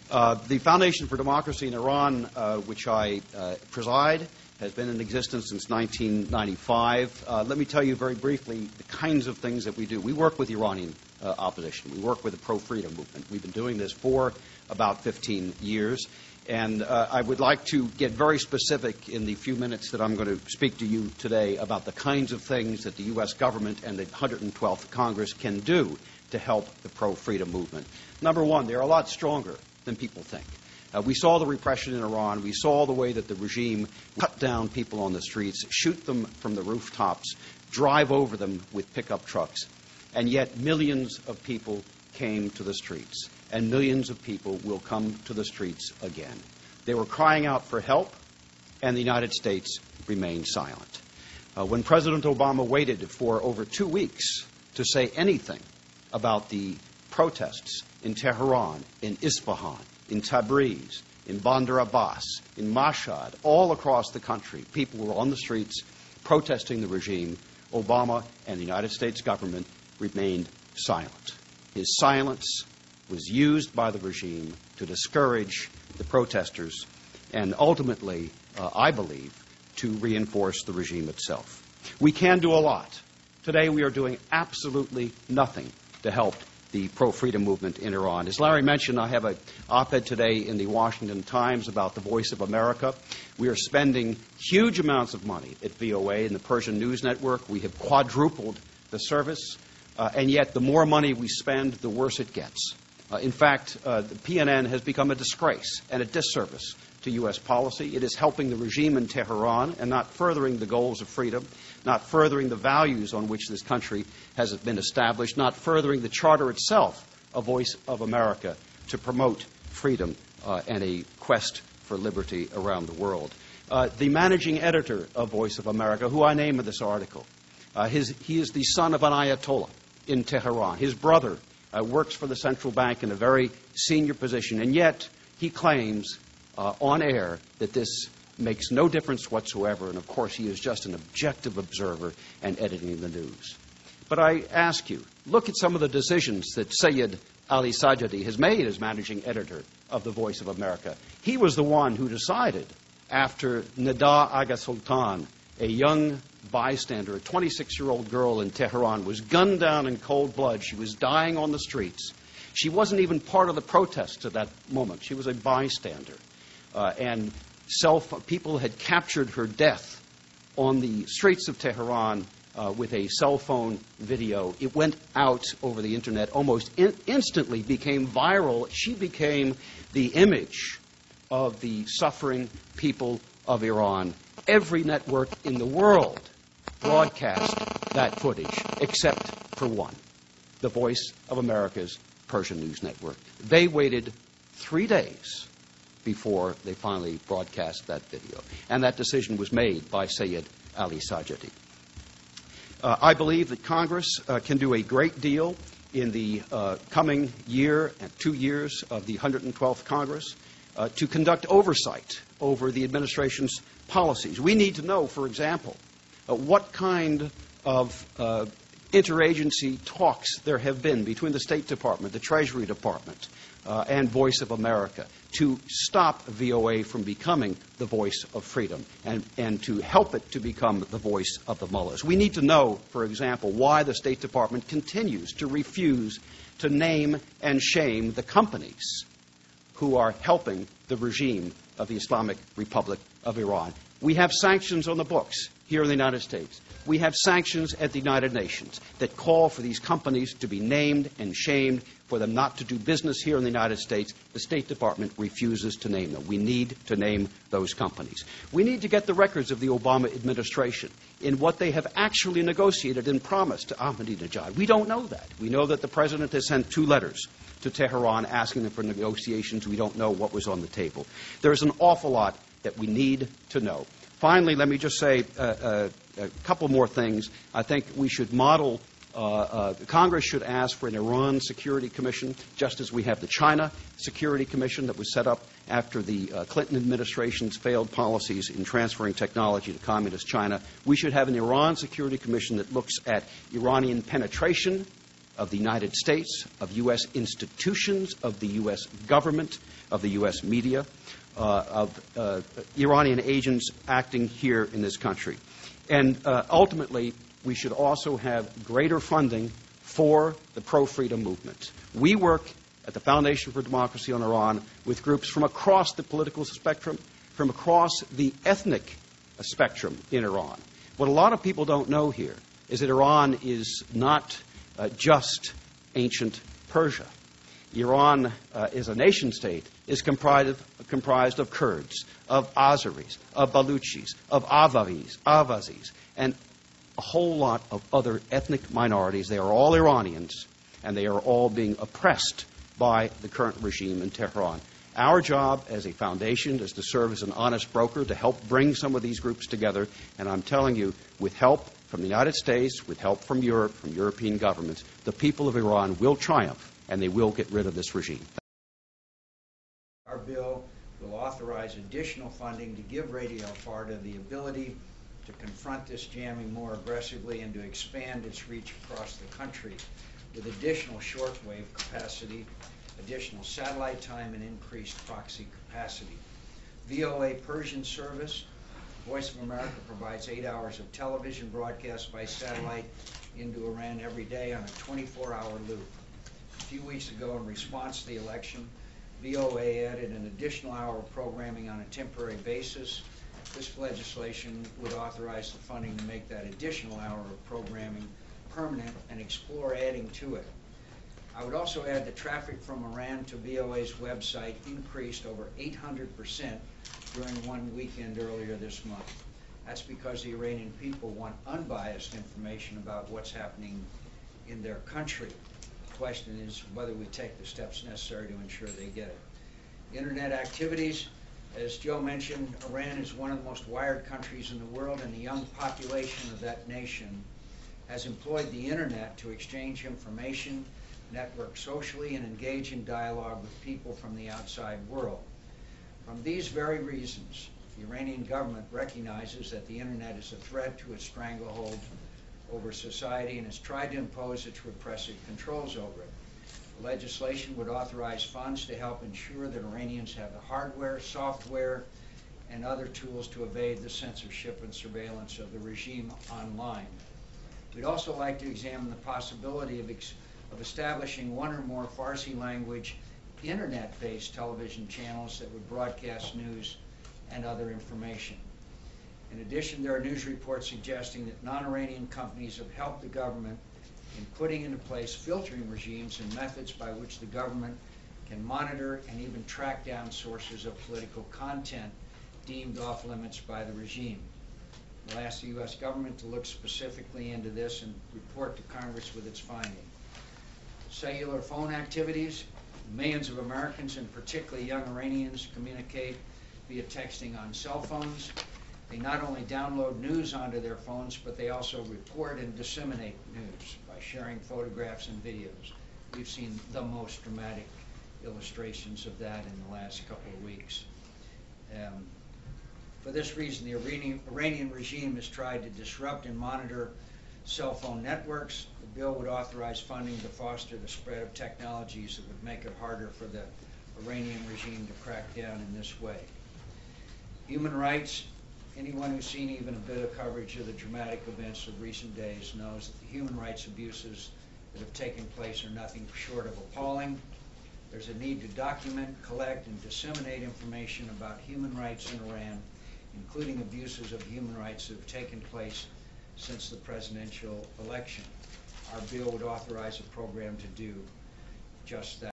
The Foundation for Democracy in Iran, which I preside, has been in existence since 1995. Let me tell you very briefly the kinds of things that we do. We work with Iranian opposition. We work with the pro-freedom movement. We've been doing this for about 15 years. And I would like to get very specific in the few minutes that I'm going to speak to you today about the kinds of things that the U.S. government and the 112th Congress can do to help the pro-freedom movement. Number one, they're a lot stronger than people think. We saw the repression in Iran. We saw the way that the regime cut down people on the streets, shoot them from the rooftops, drive over them with pickup trucks. And yet millions of people came to the streets, and millions of people will come to the streets again. They were crying out for help, and the United States remained silent. When President Obama waited for over 2 weeks to say anything about the protests in Tehran, in Isfahan, in Tabriz, in Bandar Abbas, in Mashhad, all across the country, people were on the streets protesting the regime. Obama and the United States government remained silent. His silence was used by the regime to discourage the protesters and ultimately, I believe, to reinforce the regime itself. We can do a lot. Today we are doing absolutely nothing to help the pro-freedom movement in Iran. As Larry mentioned, I have an op-ed today in the Washington Times about the Voice of America. We are spending huge amounts of money at VOA and the Persian News Network. We have quadrupled the service, and yet the more money we spend, the worse it gets. In fact, the PNN has become a disgrace and a disservice to U.S. policy. It is helping the regime in Tehran and not furthering the goals of freedom, not furthering the values on which this country has been established, not furthering the charter itself, a Voice of America, to promote freedom and a quest for liberty around the world. The managing editor of Voice of America, who I name in this article, he is the son of an Ayatollah in Tehran. His brother works for the central bank in a very senior position, and yet he claims on air that this makes no difference whatsoever, and of course he is just an objective observer and editing the news. But I ask you, look at some of the decisions that Sayyid Ali Sajadi has made as managing editor of the Voice of America. He was the one who decided, after Nida Aga Sultan, a young bystander, a 26-year-old girl in Tehran, was gunned down in cold blood. She was dying on the streets. She wasn't even part of the protests at that moment. She was a bystander. And people had captured her death on the streets of Tehran with a cell phone video. It went out over the internet, almost instantly became viral. She became the image of the suffering people of Iran. Every network in the world broadcast that footage, except for one, the Voice of America's Persian News Network. They waited 3 days before they finally broadcast that video. And that decision was made by Sayyid Ali Sajadi. I believe that Congress can do a great deal in the coming year and 2 years of the 112th Congress to conduct oversight over the administration's policies. We need to know, for example, what kind of interagency talks there have been between the State Department, the Treasury Department, and Voice of America to stop VOA from becoming the voice of freedom and to help it to become the voice of the mullahs. We need to know, for example, why the State Department continues to refuse to name and shame the companies who are helping the regime of the Islamic Republic of Iran. We have sanctions on the books here in the United States. We have sanctions at the United Nations that call for these companies to be named and shamed, for them not to do business here in the United States. The State Department refuses to name them. We need to name those companies. We need to get the records of the Obama administration in what they have actually negotiated and promised to Ahmadinejad. We don't know that. We know that the President has sent 2 letters to Tehran asking them for negotiations. We don't know what was on the table. There's an awful lot that we need to know. Finally, let me just say a couple more things. I think we should model, Congress should ask for an Iran Security Commission, just as we have the China Security Commission that was set up after the Clinton administration's failed policies in transferring technology to communist China. We should have an Iran Security Commission that looks at Iranian penetration of the United States, of U.S. institutions, of the U.S. government, of the U.S. media, of Iranian agents acting here in this country. And ultimately, we should also have greater funding for the pro-freedom movement. We work at the Foundation for Democracy in Iran with groups from across the political spectrum, from across the ethnic spectrum in Iran. What a lot of people don't know here is that Iran is not just ancient Persia. Iran, as a nation state, is comprised of Kurds, of Azeris, of Baluchis, of Avazis, and a whole lot of other ethnic minorities. They are all Iranians, and they are all being oppressed by the current regime in Tehran. Our job as a foundation is to serve as an honest broker to help bring some of these groups together, and I'm telling you, with help from the United States, with help from Europe, from European governments, the people of Iran will triumph, and they will get rid of this regime. Our bill will authorize additional funding to give Radio Farda the ability to confront this jamming more aggressively and to expand its reach across the country with additional shortwave capacity, additional satellite time, and increased proxy capacity. VOA Persian service, Voice of America provides 8 hours of television broadcast by satellite into Iran every day on a 24-hour loop. A few weeks ago, in response to the election, VOA added an additional hour of programming on a temporary basis. This legislation would authorize the funding to make that additional hour of programming permanent and explore adding to it. I would also add that traffic from Iran to VOA's website increased over 800% during one weekend earlier this month. That's because the Iranian people want unbiased information about what's happening in their country. The question is whether we take the steps necessary to ensure they get it. Internet activities, as Joe mentioned, Iran is one of the most wired countries in the world, and the young population of that nation has employed the internet to exchange information, network socially, and engage in dialogue with people from the outside world. From these very reasons, the Iranian government recognizes that the internet is a threat to its stranglehold over society and has tried to impose its repressive controls over it. The legislation would authorize funds to help ensure that Iranians have the hardware, software, and other tools to evade the censorship and surveillance of the regime online. We'd also like to examine the possibility of establishing one or more Farsi language internet-based television channels that would broadcast news and other information. In addition, there are news reports suggesting that non-Iranian companies have helped the government in putting into place filtering regimes and methods by which the government can monitor and even track down sources of political content deemed off limits by the regime. We'll ask the U.S. government to look specifically into this and report to Congress with its finding. Cellular phone activities. Millions of Americans, and particularly young Iranians, communicate via texting on cell phones. They not only download news onto their phones, but they also report and disseminate news by sharing photographs and videos. We've seen the most dramatic illustrations of that in the last couple of weeks. For this reason, the Iranian regime has tried to disrupt and monitor cell phone networks. The bill would authorize funding to foster the spread of technologies that would make it harder for the Iranian regime to crack down in this way. Human rights. Anyone who's seen even a bit of coverage of the dramatic events of recent days knows that the human rights abuses that have taken place are nothing short of appalling. There's a need to document, collect, and disseminate information about human rights in Iran, including abuses of human rights that have taken place since the presidential election. Our bill would authorize a program to do just that.